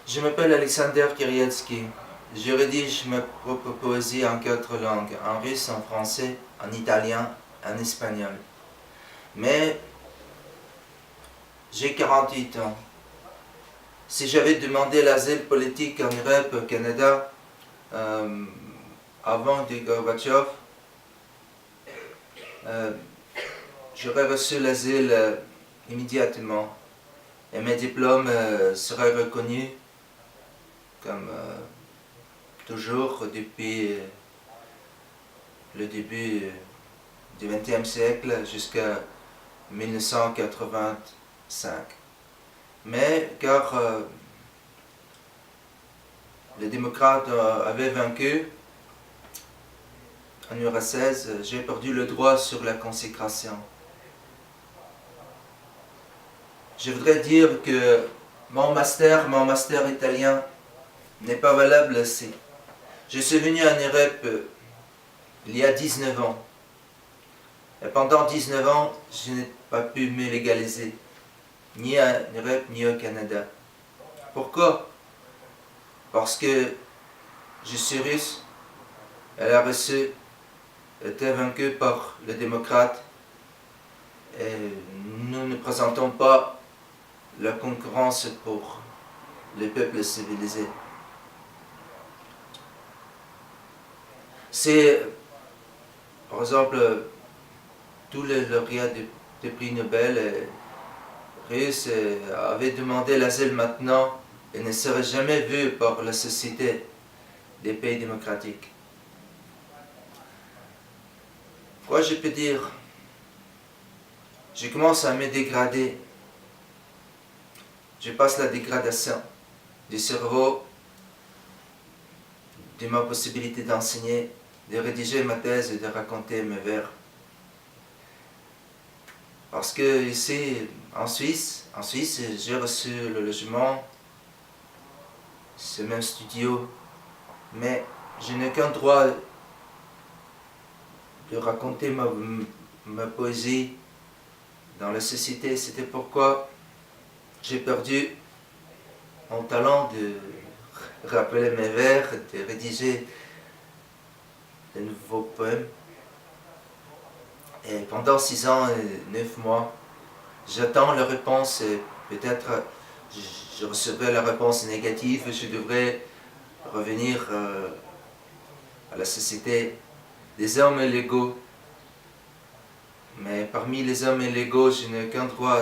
Je m'appelle Alexander Kirietsky. Je rédige ma propre poésie en 4 langues, en russe, en français, en italien, en espagnol. Mais j'ai 48 ans. Si j'avais demandé l'asile politique en Europe, au Canada, avant de Gorbatchev, j'aurais reçu l'asile immédiatement et mes diplômes seraient reconnus comme toujours depuis le début du XXe siècle jusqu'à 1985. Mais car les démocrates avaient vaincu en URSS, j'ai perdu le droit sur la consécration. Je voudrais dire que mon master italien n'est pas valable ici. Je suis venu en Europe il y a 19 ans. Et pendant 19 ans, je n'ai pas pu me légaliser, ni en Europe, ni au Canada. Pourquoi? Parce que je suis russe, et la Russie était vaincue par les démocrates, et nous ne présentons pas la concurrence pour les peuples civilisés. C'est, par exemple, tous les lauréats des prix Nobel russes avaient demandé l'asile maintenant et ne seraient jamais vus par la société des pays démocratiques. Quoi je peux dire? Je commence à me dégrader. Je passe la dégradation du cerveau, de ma possibilité d'enseigner, de rédiger ma thèse et de raconter mes vers. Parce que ici, en Suisse, j'ai reçu le logement, ce même studio, mais je n'ai qu'un droit de raconter ma poésie dans la société. C'était pourquoi j'ai perdu mon talent de rappeler mes vers, de rédiger de nouveaux poèmes. Et pendant 6 ans et 9 mois, j'attends la réponse et peut-être je recevrai la réponse négative, je devrais revenir à la société des hommes légaux. Mais parmi les hommes légaux, je n'ai qu'un droit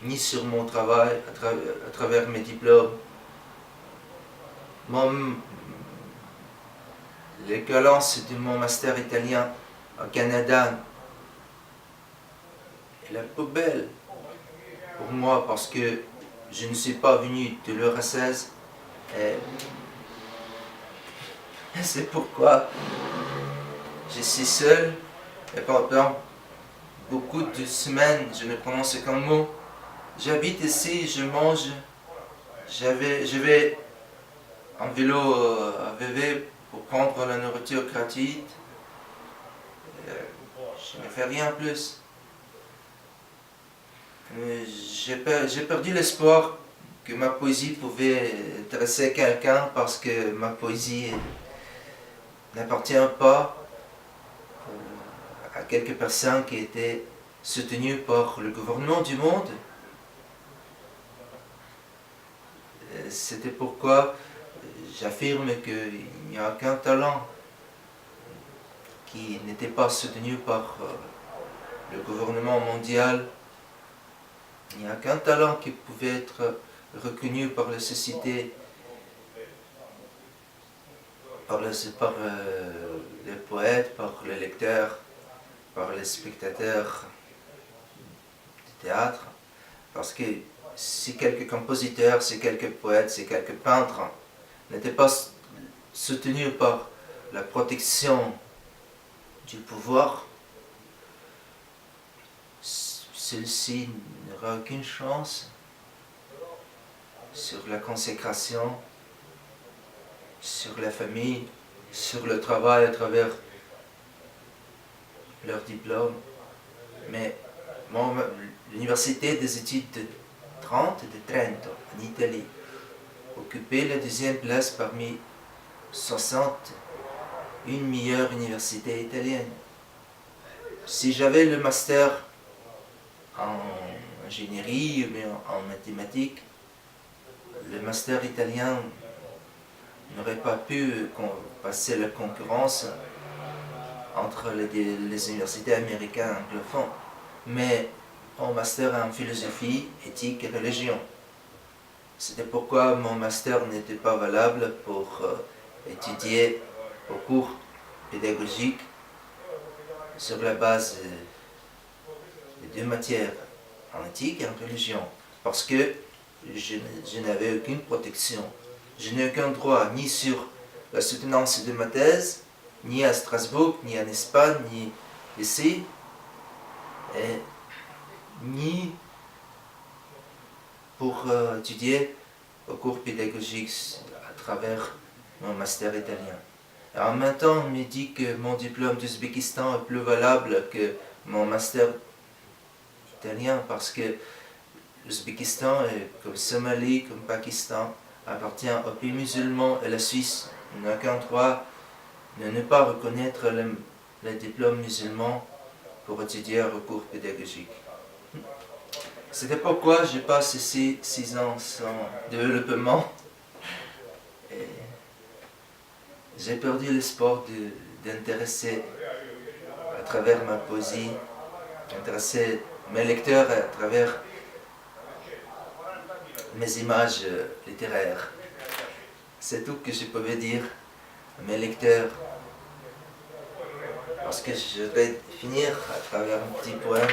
ni sur mon travail, à travers mes diplômes. L'équivalence de mon master italien au Canada est la poubelle pour moi parce que je ne suis pas venu de l'URSS et c'est pourquoi je suis seul et pendant beaucoup de semaines je ne prononce qu'un mot. J'habite ici, je mange, je vais en vélo à VV pour prendre la nourriture gratuite. Je ne fais rien plus. J'ai perdu l'espoir que ma poésie pouvait intéresser quelqu'un parce que ma poésie n'appartient pas à quelques personnes qui étaient soutenues par le gouvernement du monde. C'était pourquoi j'affirme qu'il n'y a aucun talent qui n'était pas soutenu par le gouvernement mondial. Il n'y a aucun talent qui pouvait être reconnu par la société, par les poètes, par les lecteurs, par les spectateurs du théâtre. Parce que si quelques compositeurs, si quelques poètes, si quelques peintres n'étaient pas soutenus par la protection du pouvoir, celui-ci n'aura aucune chance sur la consécration, sur la famille, sur le travail à travers leur diplôme. Mais l'université des études de Trento, en Italie, occupé la deuxième place parmi 61 meilleures universités italiennes. Si j'avais le master en ingénierie ou en mathématiques, le master italien n'aurait pas pu passer la concurrence entre les universités américaines anglophones. Mais mon master en philosophie, éthique et religion. C'était pourquoi mon master n'était pas valable pour étudier au cours pédagogique sur la base de deux matières, en éthique et en religion, parce que je n'avais aucune protection. Je n'ai aucun droit ni sur la soutenance de ma thèse, ni à Strasbourg, ni en Espagne, ni ici, et ni pour étudier au cours pédagogique à travers mon master italien. Et en même temps, on me dit que mon diplôme d'Ouzbékistan est plus valable que mon master italien parce que l'Ouzbékistan, comme Somalie, comme Pakistan, appartient aux pays musulmans et la Suisse n'a aucun droit de ne pas reconnaître le diplôme musulman pour étudier au cours pédagogique. C'était pourquoi je passe ici 6 ans sans développement. Et j'ai perdu l'espoir d'intéresser à travers ma poésie, d'intéresser mes lecteurs à travers mes images littéraires. C'est tout que je pouvais dire à mes lecteurs. Parce que je vais finir à travers un petit poème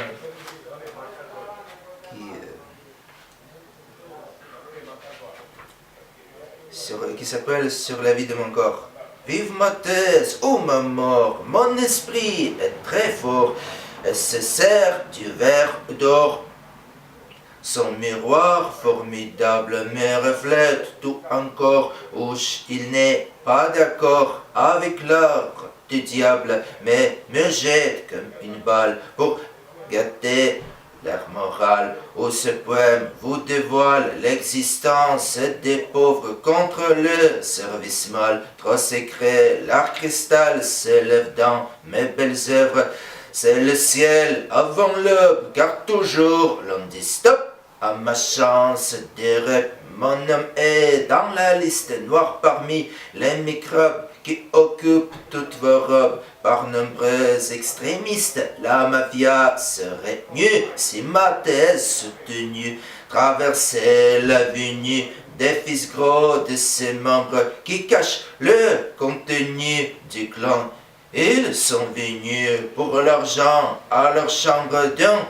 qui s'appelle « Sur la vie de mon corps ». Vive ma thèse, ô ma mort, mon esprit est très fort, et se sert du verre d'or. Son miroir formidable me reflète tout encore, où il n'est pas d'accord avec l'art du diable, mais me jette comme une balle pour gâter l'air moral, où ce poème vous dévoile l'existence des pauvres contre le service mal. Trop secret, l'art cristal s'élève dans mes belles œuvres. C'est le ciel avant l'aube, car toujours l'on dit stop à ma chance d'errer. Mon nom est dans la liste noire parmi les microbes qui occupent toutes vos robes. Par nombreux extrémistes, la mafia serait mieux si ma thèse soutenue traversait l'avenue des fils gros de ses membres qui cachent le contenu du clan. Ils sont venus pour l'argent à leur chambre d'un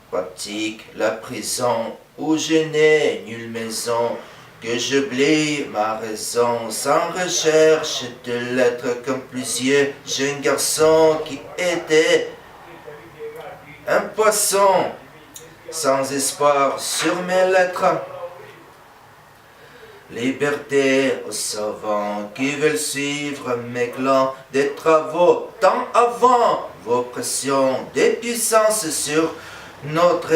pratique la prison où je n'ai nulle maison, que j'oublie ma raison sans recherche de lettres comme plusieurs jeunes garçons qui étaient un poisson sans espoir sur mes lettres. Liberté aux savants qui veulent suivre mes clans des travaux tant avant vos pressions des puissances sur notre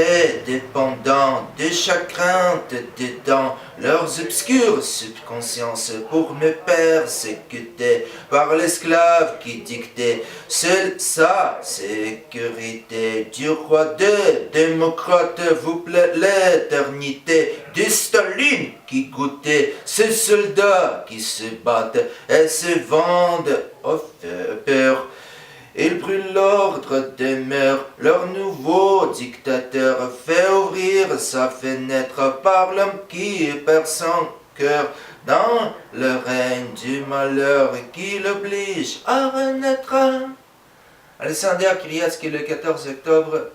dépendant de chagrin dedans leurs obscures subconsciences pour me persécuter par l'esclave qui dictait seule sa sécurité. Du roi de démocrate vous plaît l'éternité du Staline qui goûtait ces soldats qui se battent et se vendent aux peurs. Ils brûlent l'ordre des mœurs, leur nouveau dictateur fait ouvrir sa fenêtre par l'homme qui perd son cœur dans le règne du malheur qui l'oblige à renaître. Alexander Kriatsky, le 14 octobre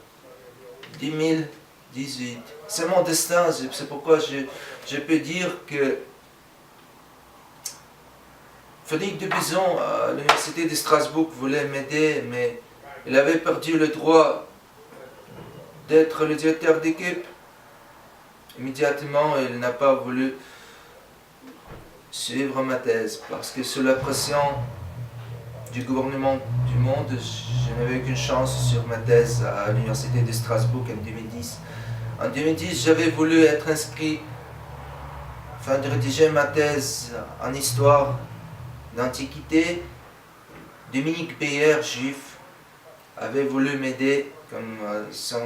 2018. C'est mon destin, c'est pourquoi je peux dire que Frédéric Dubizon à l'université de Strasbourg voulait m'aider, mais il avait perdu le droit d'être le directeur d'équipe. Immédiatement, il n'a pas voulu suivre ma thèse, parce que sous la pression du gouvernement du monde, je n'avais aucune chance sur ma thèse à l'université de Strasbourg en 2010. En 2010, j'avais voulu être inscrit afin de rédiger ma thèse en histoire d'Antiquité, Dominique Beyer, juif, avait voulu m'aider comme son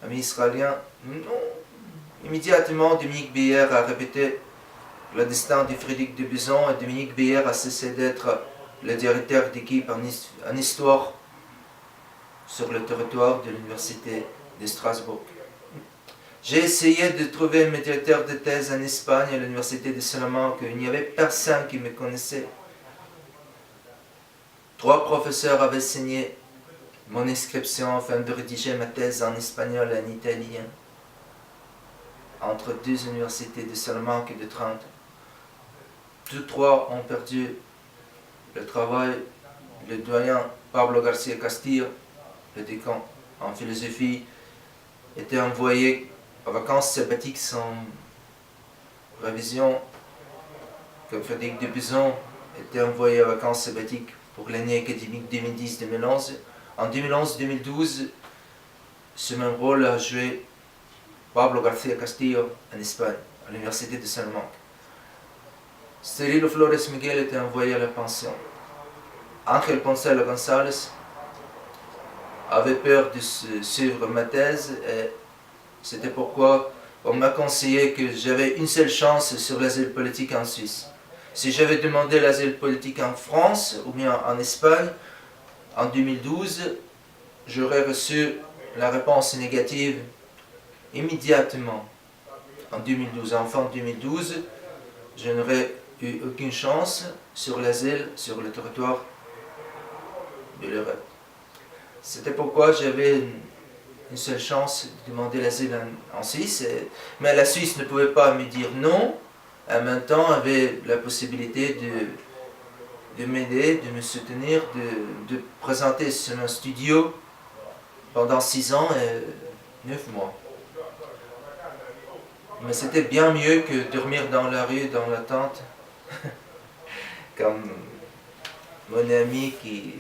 ami israélien. Immédiatement, Dominique Beyer a répété le destin de Frédéric de Buzon et Dominique Beyer a cessé d'être le directeur d'équipe en histoire sur le territoire de l'université de Strasbourg. J'ai essayé de trouver un directeur de thèse en Espagne à l'université de Salamanque. Il n'y avait personne qui me connaissait. 3 professeurs avaient signé mon inscription afin de rédiger ma thèse en espagnol et en italien entre 2 universités de Salamanque et de Trente. Tous 3 ont perdu le travail. Le doyen Pablo García Castillo, le décan en philosophie, était envoyé en vacances sabbatiques sans révision, comme Frédéric de Buzon était envoyé en vacances sabbatiques pour l'année académique 2010-2011. En 2011-2012, ce même rôle a joué Pablo García Castillo en Espagne, à l'université de Salamanque. Cirilo Flores Miguel était envoyé à la pension. Ángel Poncela González avait peur de suivre ma thèse et c'était pourquoi on m'a conseillé que j'avais une seule chance sur l'asile politique en Suisse. Si j'avais demandé l'asile politique en France ou bien en Espagne, en 2012, j'aurais reçu la réponse négative immédiatement. En 2012, en fin 2012, je n'aurais eu aucune chance sur l'asile sur le territoire de l'Europe. C'était pourquoi j'avais une seule chance de demander l'asile en Suisse, mais la Suisse ne pouvait pas me dire non, en même temps avait la possibilité de m'aider, de me soutenir, de présenter sur un studio pendant 6 ans et 9 mois. Mais c'était bien mieux que dormir dans la rue, dans la tente, comme mon ami qui...